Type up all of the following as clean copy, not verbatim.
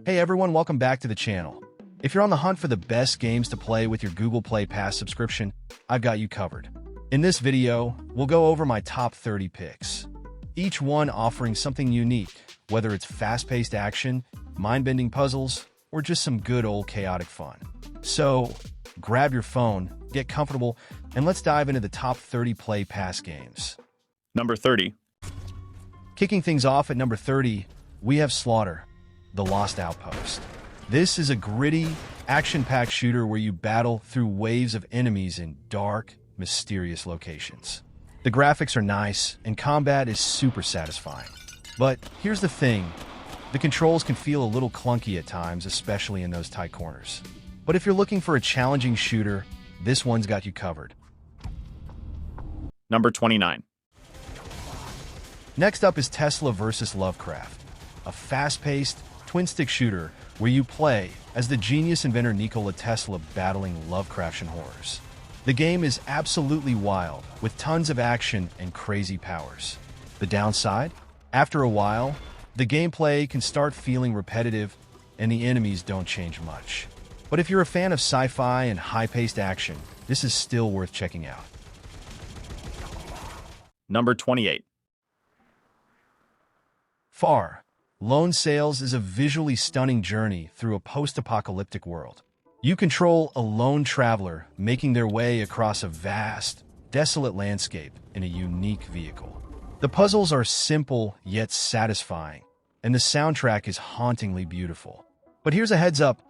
Hey everyone, welcome back to the channel. If you're on the hunt for the best games to play with your Google Play Pass subscription, I've got you covered. In this video, we'll go over my top 30 picks, each one offering something unique, whether it's fast-paced action, mind-bending puzzles, or just some good old chaotic fun. So, grab your phone, get comfortable, and let's dive into the top 30 Play Pass games. Number 30. Kicking things off at number 30, we have Slaughter, The Lost Outpost. This is a gritty, action-packed shooter where you battle through waves of enemies in dark, mysterious locations. The graphics are nice, and combat is super satisfying. But here's the thing, the controls can feel a little clunky at times, especially in those tight corners. But if you're looking for a challenging shooter, this one's got you covered. Number 29. Next up is Tesla vs. Lovecraft, a fast-paced, twin-stick shooter where you play as the genius inventor Nikola Tesla battling Lovecraftian horrors. The game is absolutely wild, with tons of action and crazy powers. The downside? After a while, the gameplay can start feeling repetitive and the enemies don't change much. But if you're a fan of sci-fi and high-paced action, this is still worth checking out. Number 28. Far, Lone Sails is a visually stunning journey through a post-apocalyptic world. You control a lone traveler making their way across a vast, desolate landscape in a unique vehicle. The puzzles are simple yet satisfying, and the soundtrack is hauntingly beautiful. But here's a heads up,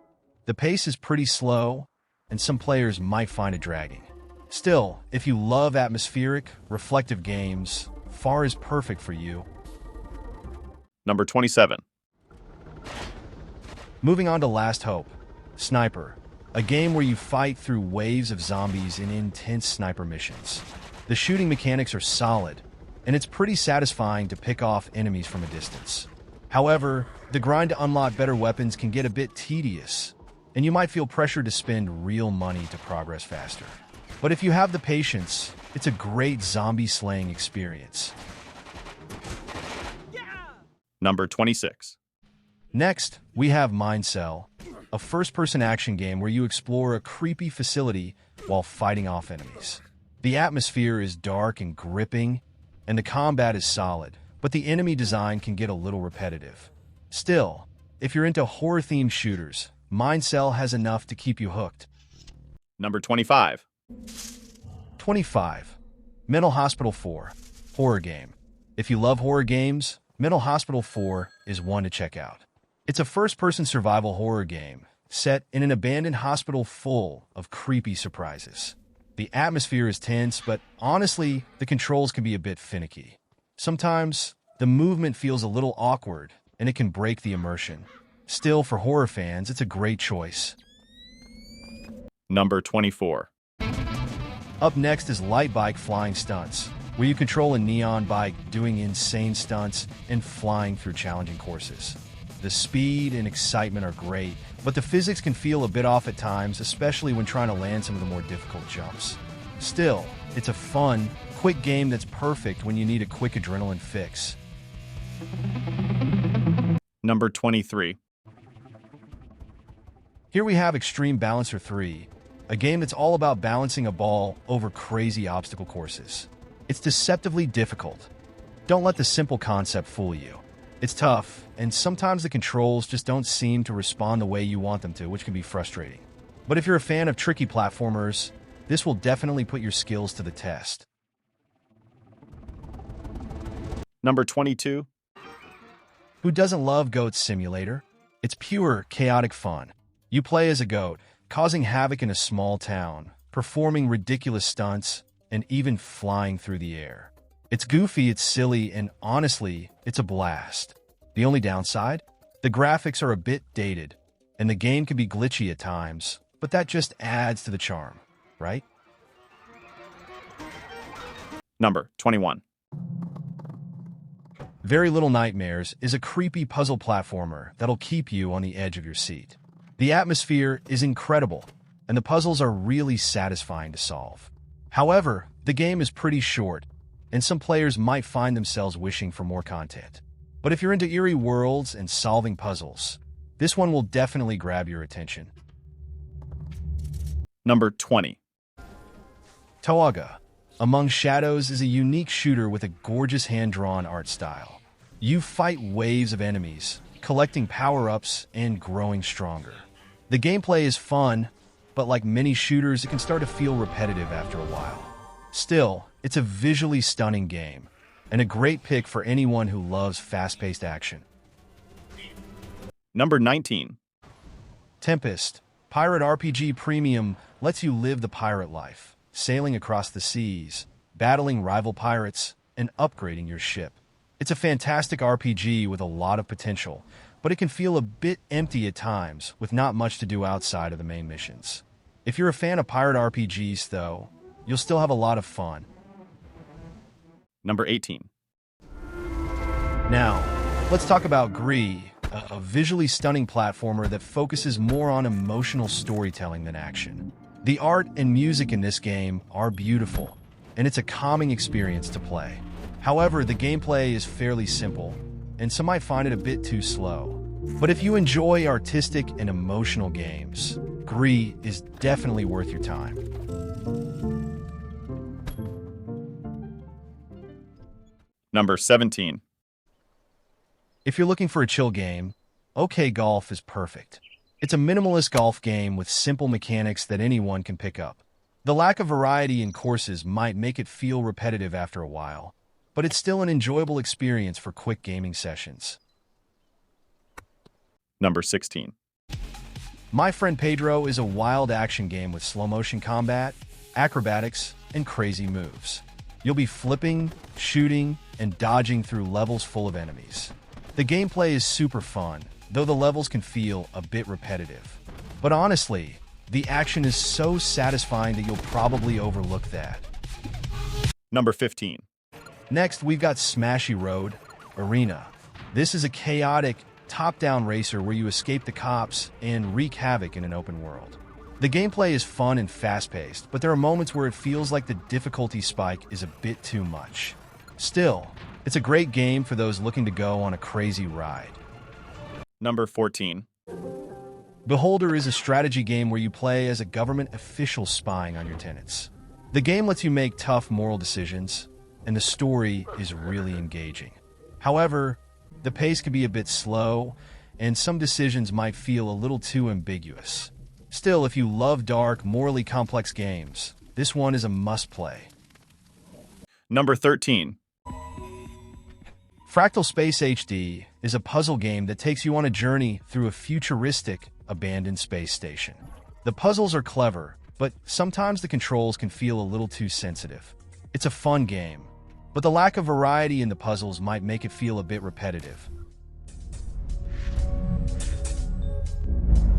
the pace is pretty slow, and some players might find it dragging. Still, if you love atmospheric, reflective games, Far is perfect for you. Number 27. Moving on to Last Hope, Sniper, a game where you fight through waves of zombies in intense sniper missions. The shooting mechanics are solid, and it's pretty satisfying to pick off enemies from a distance. However, the grind to unlock better weapons can get a bit tedious, and you might feel pressured to spend real money to progress faster. But if you have the patience, it's a great zombie-slaying experience. Number 26. Next, we have Mindcell, a first-person action game where you explore a creepy facility while fighting off enemies. The atmosphere is dark and gripping, and the combat is solid, but the enemy design can get a little repetitive. Still, if you're into horror-themed shooters, Mindcell has enough to keep you hooked. Number 25. 25. Mental Hospital 4, horror game. If you love horror games, Mental Hospital 4 is one to check out. It's a first-person survival horror game set in an abandoned hospital full of creepy surprises. The atmosphere is tense, but honestly, the controls can be a bit finicky. Sometimes, the movement feels a little awkward, and it can break the immersion. Still, for horror fans, it's a great choice. Number 24. Up next is Light Bike Flying Stunts, where you control a neon bike doing insane stunts and flying through challenging courses. The speed and excitement are great, but the physics can feel a bit off at times, especially when trying to land some of the more difficult jumps. Still, it's a fun, quick game that's perfect when you need a quick adrenaline fix. Number 23. Here we have Extreme Balancer 3, a game that's all about balancing a ball over crazy obstacle courses. It's deceptively difficult. Don't let the simple concept fool you. It's tough, and sometimes the controls just don't seem to respond the way you want them to, which can be frustrating. But if you're a fan of tricky platformers, this will definitely put your skills to the test. Number 22. Who doesn't love Goat Simulator? It's pure, chaotic fun. You play as a goat, causing havoc in a small town, performing ridiculous stunts, and even flying through the air. It's goofy, it's silly, and honestly, it's a blast. The only downside? The graphics are a bit dated, and the game can be glitchy at times, but that just adds to the charm, right? Number 21. Very Little Nightmares is a creepy puzzle platformer that'll keep you on the edge of your seat. The atmosphere is incredible, and the puzzles are really satisfying to solve. However, the game is pretty short, and some players might find themselves wishing for more content. But if you're into eerie worlds and solving puzzles, This one will definitely grab your attention. Number 20. Towaga, Among Shadows is a unique shooter with a gorgeous hand-drawn art style. You fight waves of enemies, collecting power-ups and growing stronger. The gameplay is fun, but like many shooters, it can start to feel repetitive after a while. Still, it's a visually stunning game, and a great pick for anyone who loves fast-paced action. Number 19. Tempest, Pirate RPG Premium lets you live the pirate life, sailing across the seas, battling rival pirates, and upgrading your ship. It's a fantastic RPG with a lot of potential, but it can feel a bit empty at times with not much to do outside of the main missions. If you're a fan of pirate RPGs, though, you'll still have a lot of fun. Number 18. Now, let's talk about GRIS, a visually stunning platformer that focuses more on emotional storytelling than action. The art and music in this game are beautiful, and it's a calming experience to play. However, the gameplay is fairly simple, and some might find it a bit too slow. But if you enjoy artistic and emotional games, GRIS is definitely worth your time. Number 17. If you're looking for a chill game, OK Golf is perfect. It's a minimalist golf game with simple mechanics that anyone can pick up. The lack of variety in courses might make it feel repetitive after a while, but it's still an enjoyable experience for quick gaming sessions. Number 16. My Friend Pedro is a wild action game with slow-motion combat, acrobatics, and crazy moves. You'll be flipping, shooting, and dodging through levels full of enemies. The gameplay is super fun, though the levels can feel a bit repetitive. But honestly, the action is so satisfying that you'll probably overlook that. Number 15. Next, we've got Smashy Road Arena. This is a chaotic, top-down racer where you escape the cops and wreak havoc in an open world. The gameplay is fun and fast-paced, but there are moments where it feels like the difficulty spike is a bit too much. Still, it's a great game for those looking to go on a crazy ride. Number 14. Beholder is a strategy game where you play as a government official spying on your tenants. The game lets you make tough moral decisions, and the story is really engaging. However, the pace can be a bit slow, and some decisions might feel a little too ambiguous. Still, if you love dark, morally complex games, this one is a must-play. Number 13. Fractal Space HD is a puzzle game that takes you on a journey through a futuristic, abandoned space station. The puzzles are clever, but sometimes the controls can feel a little too sensitive. It's a fun game, but the lack of variety in the puzzles might make it feel a bit repetitive.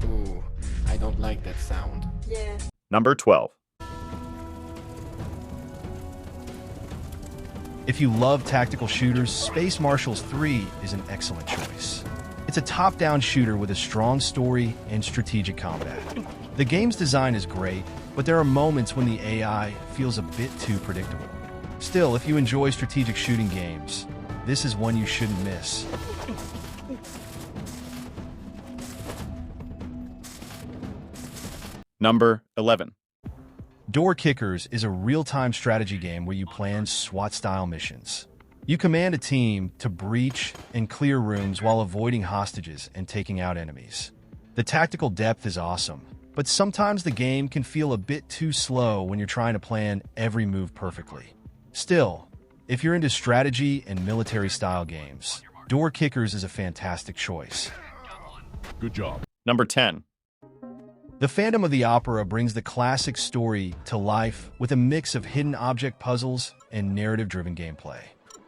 Ooh, I don't like that sound. Yeah. Number 12. If you love tactical shooters, Space Marshals 3 is an excellent choice. It's a top-down shooter with a strong story and strategic combat. The game's design is great, but there are moments when the AI feels a bit too predictable. Still, if you enjoy strategic shooting games, this is one you shouldn't miss. Number 11. Door Kickers is a real-time strategy game where you plan SWAT-style missions. You command a team to breach and clear rooms while avoiding hostages and taking out enemies. The tactical depth is awesome, but sometimes the game can feel a bit too slow when you're trying to plan every move perfectly. Still, if you're into strategy and military-style games, Door Kickers is a fantastic choice. Good job. Number 10. The Phantom of the Opera brings the classic story to life with a mix of hidden object puzzles and narrative-driven gameplay.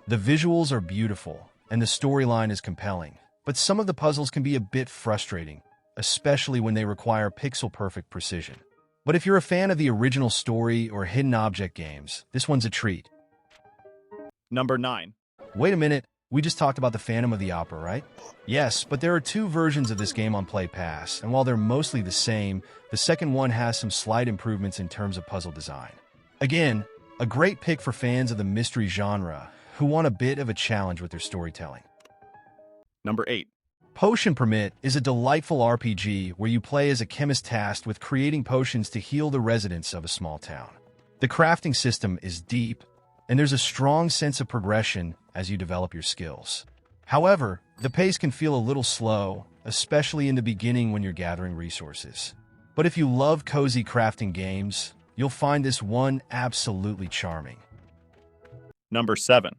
The visuals are beautiful, and the storyline is compelling, but some of the puzzles can be a bit frustrating, especially when they require pixel-perfect precision. But if you're a fan of the original story or hidden object games, this one's a treat. Number 9. Wait a minute, we just talked about the Phantom of the Opera, right? Yes, but there are two versions of this game on Play Pass, and while they're mostly the same, the second one has some slight improvements in terms of puzzle design. Again, a great pick for fans of the mystery genre who want a bit of a challenge with their storytelling. Number 8. Potion Permit is a delightful RPG where you play as a chemist tasked with creating potions to heal the residents of a small town. The crafting system is deep, and there's a strong sense of progression as you develop your skills. However, the pace can feel a little slow, especially in the beginning when you're gathering resources. But if you love cozy crafting games, you'll find this one absolutely charming. Number 7.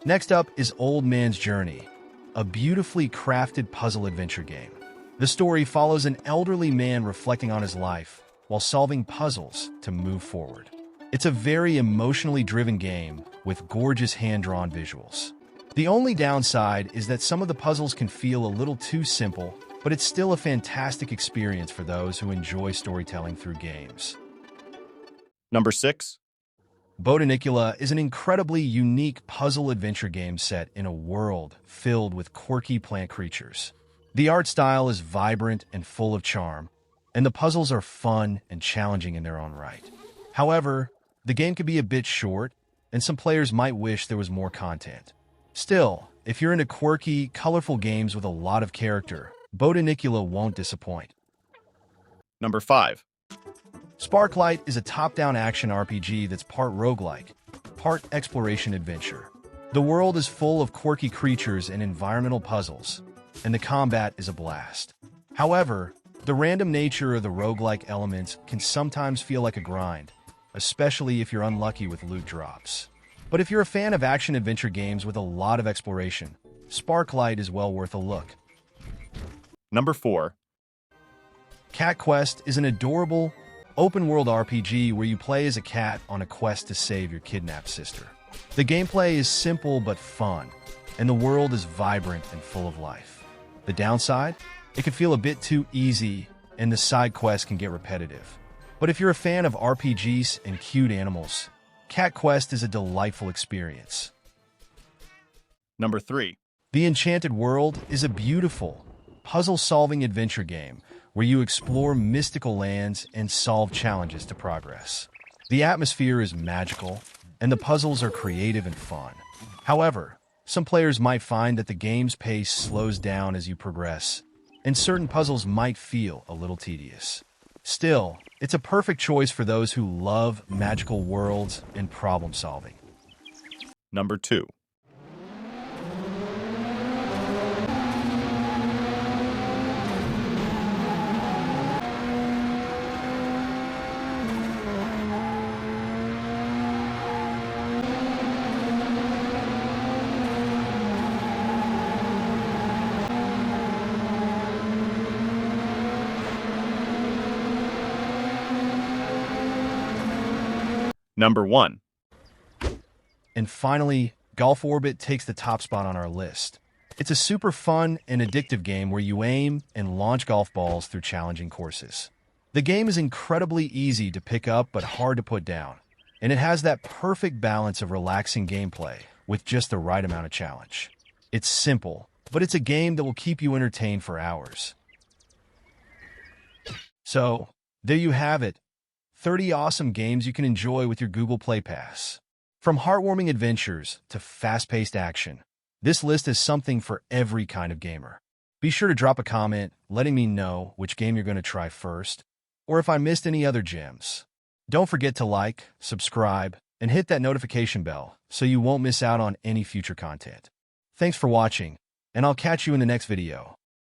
Next up is Old Man's Journey, a beautifully crafted puzzle adventure game. The story follows an elderly man reflecting on his life while solving puzzles to move forward. It's a very emotionally driven game with gorgeous hand-drawn visuals. The only downside is that some of the puzzles can feel a little too simple, but it's still a fantastic experience for those who enjoy storytelling through games. Number 6. Botanicula is an incredibly unique puzzle adventure game set in a world filled with quirky plant creatures. The art style is vibrant and full of charm, and the puzzles are fun and challenging in their own right. However, the game can be a bit short, and some players might wish there was more content. Still, if you're into quirky, colorful games with a lot of character, Botanicula won't disappoint. Number 5. Sparklite is a top-down action RPG that's part roguelike, part exploration adventure. The world is full of quirky creatures and environmental puzzles, and the combat is a blast. However, the random nature of the roguelike elements can sometimes feel like a grind, especially if you're unlucky with loot drops. But if you're a fan of action-adventure games with a lot of exploration, Sparklite is well worth a look. Number 4. Cat Quest is an adorable, open-world RPG where you play as a cat on a quest to save your kidnapped sister. The gameplay is simple but fun, and the world is vibrant and full of life. The downside? It can feel a bit too easy, and the side quests can get repetitive. But if you're a fan of RPGs and cute animals, Cat Quest is a delightful experience. Number 3. The Enchanted World is a beautiful, puzzle-solving adventure game where you explore mystical lands and solve challenges to progress. The atmosphere is magical, and the puzzles are creative and fun. However, some players might find that the game's pace slows down as you progress, and certain puzzles might feel a little tedious. Still, it's a perfect choice for those who love magical worlds and problem-solving. Number 2. Number 1. And finally, Golf Orbit takes the top spot on our list. It's a super fun and addictive game where you aim and launch golf balls through challenging courses. The game is incredibly easy to pick up but hard to put down, and it has that perfect balance of relaxing gameplay with just the right amount of challenge. It's simple, but it's a game that will keep you entertained for hours. So, there you have it. 30 awesome games you can enjoy with your Google Play Pass. From heartwarming adventures to fast-paced action, this list is something for every kind of gamer. Be sure to drop a comment letting me know which game you're going to try first, or if I missed any other gems. Don't forget to like, subscribe, and hit that notification bell so you won't miss out on any future content. Thanks for watching, and I'll catch you in the next video.